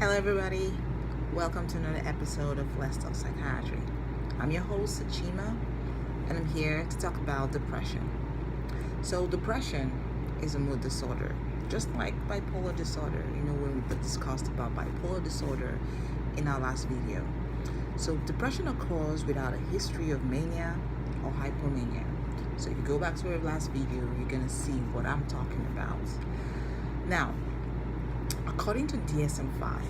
Hello, everybody. Welcome to another episode of Let's Talk Psychiatry. I'm your host, Chima, and I'm here to talk about depression. So, depression is a mood disorder, just like bipolar disorder, when we discussed about bipolar disorder in our last video. So, depression occurs without a history of mania or hypomania. So, if you go back to our last video, you're going to see what I'm talking about. Now, according to DSM-5,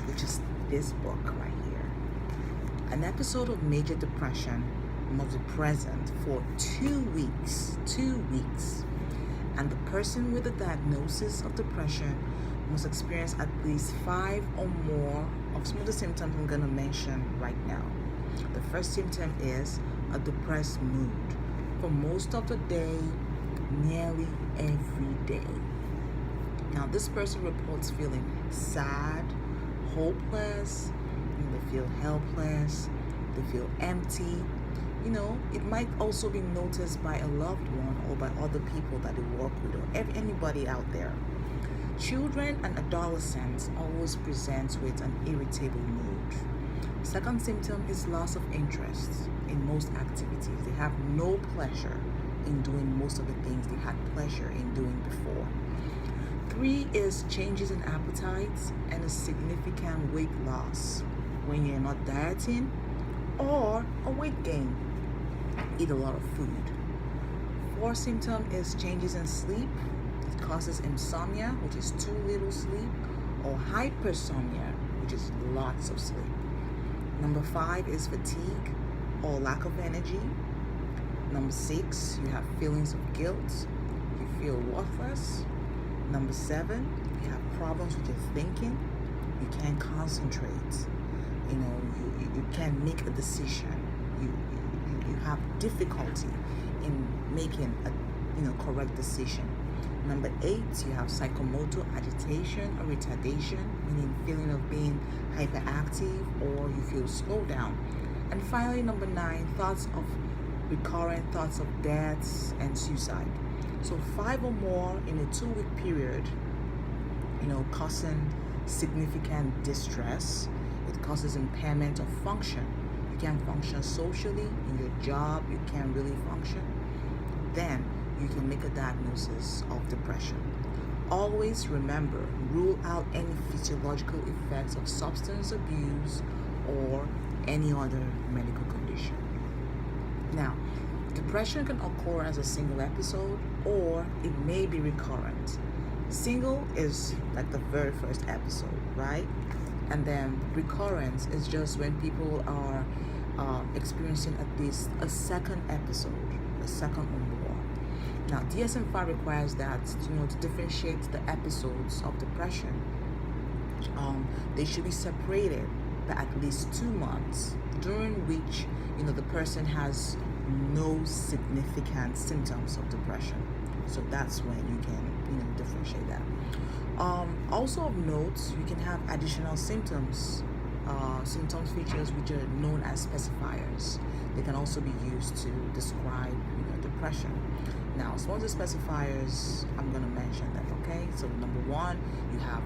which is this book right here, an episode of major depression must be present for 2 weeks, and the person with the diagnosis of depression must experience at least 5 or more of some of the symptoms I'm going to mention right now. The first symptom is a depressed mood for most of the day, nearly every day. Now, this person reports feeling sad, hopeless, they feel helpless, they feel empty. It might also be noticed by a loved one or by other people that they work with or anybody out there. Children and adolescents always present with an irritable mood. Second symptom is loss of interest in most activities. They have no pleasure in doing most of the things they had pleasure in doing before. 3 is changes in appetites and a significant weight loss when you're not dieting, or a weight gain. Eat a lot of food. 4 symptom is changes in sleep. It causes insomnia, which is too little sleep, or hypersomnia, which is lots of sleep. Number 5 is fatigue or lack of energy. Number 6, you have feelings of guilt. You feel worthless. Number 7, you have problems with your thinking. You can't concentrate. You can't make a decision. You have difficulty in making a correct decision. Number 8, you have psychomotor agitation or retardation, meaning feeling of being hyperactive, or you feel slowed down. And finally, number 9, recurrent thoughts of deaths and suicide. So 5 or more in a 2-week period, causing significant distress. It causes impairment of function. You can't function socially in your job. You can't really function. Then you can make a diagnosis of depression. Always remember, rule out any physiological effects of substance abuse or any other medical condition. Now, depression can occur as a single episode, or it may be recurrent. Single is like the very first episode, right? And then recurrence is just when people are experiencing at least a second episode, a second or more. Now, DSM-5 requires that, to differentiate the episodes of depression, they should be separated by at least 2 months, during which, the person has no significant symptoms of depression. So that's when you can, differentiate that. Also of note, you can have additional symptoms features which are known as specifiers. They can also be used to describe, depression. Now, some of the specifiers, I'm going to mention them, okay? So number 1, you have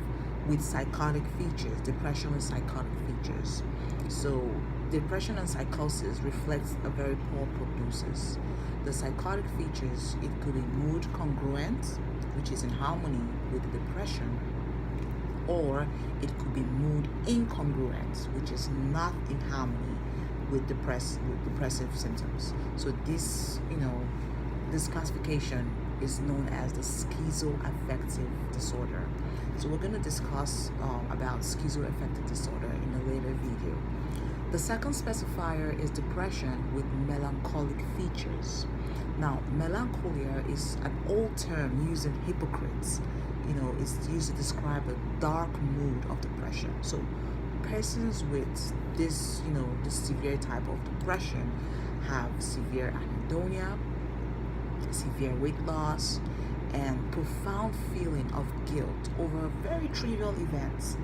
with psychotic features, depression with psychotic features. So depression and psychosis reflects a very poor prognosis. The psychotic features, it could be mood congruent, which is in harmony with the depression, or it could be mood incongruent, which is not in harmony with depressive symptoms. So this, this classification is known as the schizoaffective disorder. So we're going to discuss about schizoaffective disorder in a later video. The second specifier is depression with melancholic features. Now, melancholia is an old term used in Hippocrates. It's used to describe a dark mood of depression. So persons with this, this severe type of depression have severe anhedonia, severe weight loss, and profound feeling of guilt over very trivial events.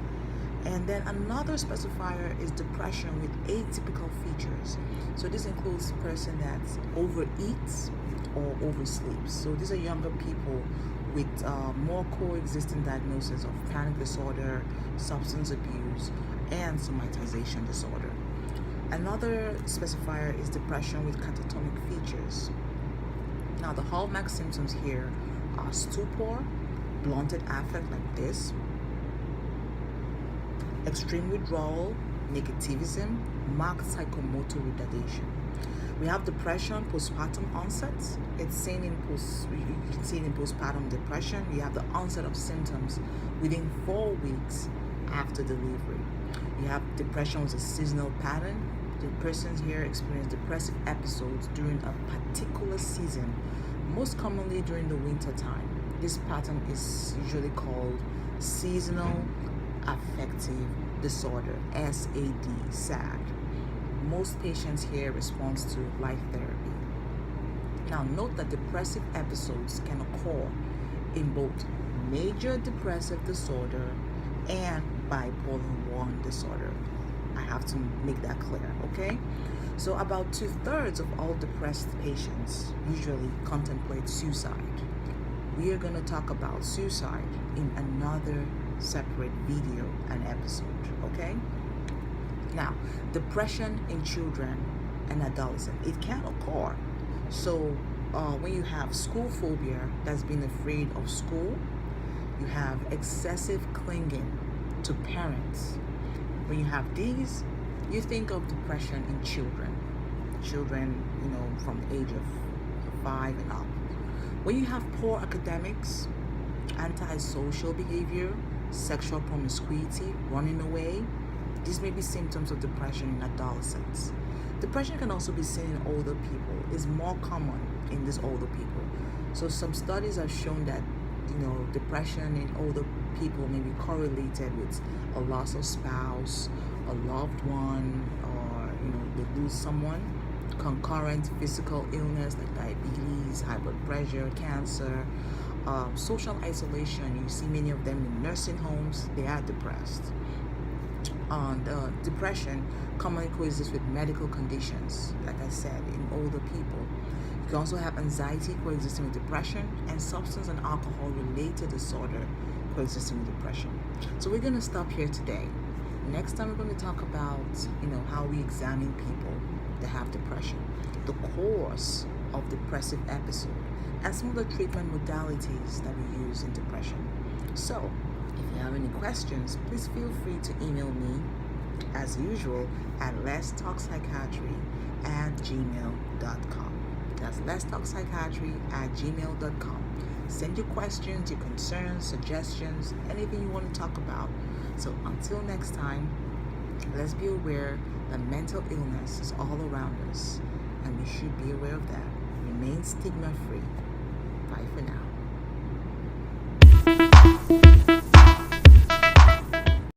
And then another specifier is depression with atypical features. So this includes a person that overeats or oversleeps. So these are younger people with more coexisting diagnoses of panic disorder, substance abuse, and somatization disorder. Another specifier is depression with catatonic features. Now, the hallmark symptoms here are stupor, blunted affect like this, extreme withdrawal, negativism, marked psychomotor retardation. We have depression postpartum onset. It's seen in you can see it in postpartum depression. You have the onset of symptoms within 4 weeks after delivery. You have depression with a seasonal pattern. The persons here experience depressive episodes during a particular season, most commonly during the winter time. This pattern is usually called seasonal affective disorder, SAD. Most patients here respond to light therapy. Now, note that depressive episodes can occur in both major depressive disorder and bipolar 1 disorder. I have to make that clear, okay? So about 2/3 of all depressed patients usually contemplate suicide. We are going to talk about suicide in another separate video and episode, okay? Now, depression in children and adolescents, it can occur. So when you have school phobia, that's being afraid of school, you have excessive clinging to parents. When you have these, you think of depression in children, from the age of 5 and up. When you have poor academics, antisocial behavior, sexual promiscuity, running away, these may be symptoms of depression in adolescents. Depression can also be seen in older people. It's more common in these older people. So some studies have shown that depression in older people may be correlated with a loss of spouse, a loved one, or they lose someone, concurrent physical illness like diabetes, high blood pressure, cancer, social isolation. You see many of them in nursing homes. They are depressed. Depression commonly coexists with medical conditions, like I said, in older people. You can also have anxiety coexisting with depression, and substance and alcohol related disorder coexisting with depression. So we're going to stop here today. Next time we're going to talk about how we examine people that have depression, the cause of depressive episode, and some of the treatment modalities that we use in depression. So if you have any questions, please feel free to email me as usual at letstalkpsychiatry@gmail.com. That's letstalkpsychiatry@gmail.com. Send your questions, your concerns, suggestions, anything you want to talk about. So until next time, let's be aware that mental illness is all around us, and we should be aware of that. Remain stigma free. Bye for now.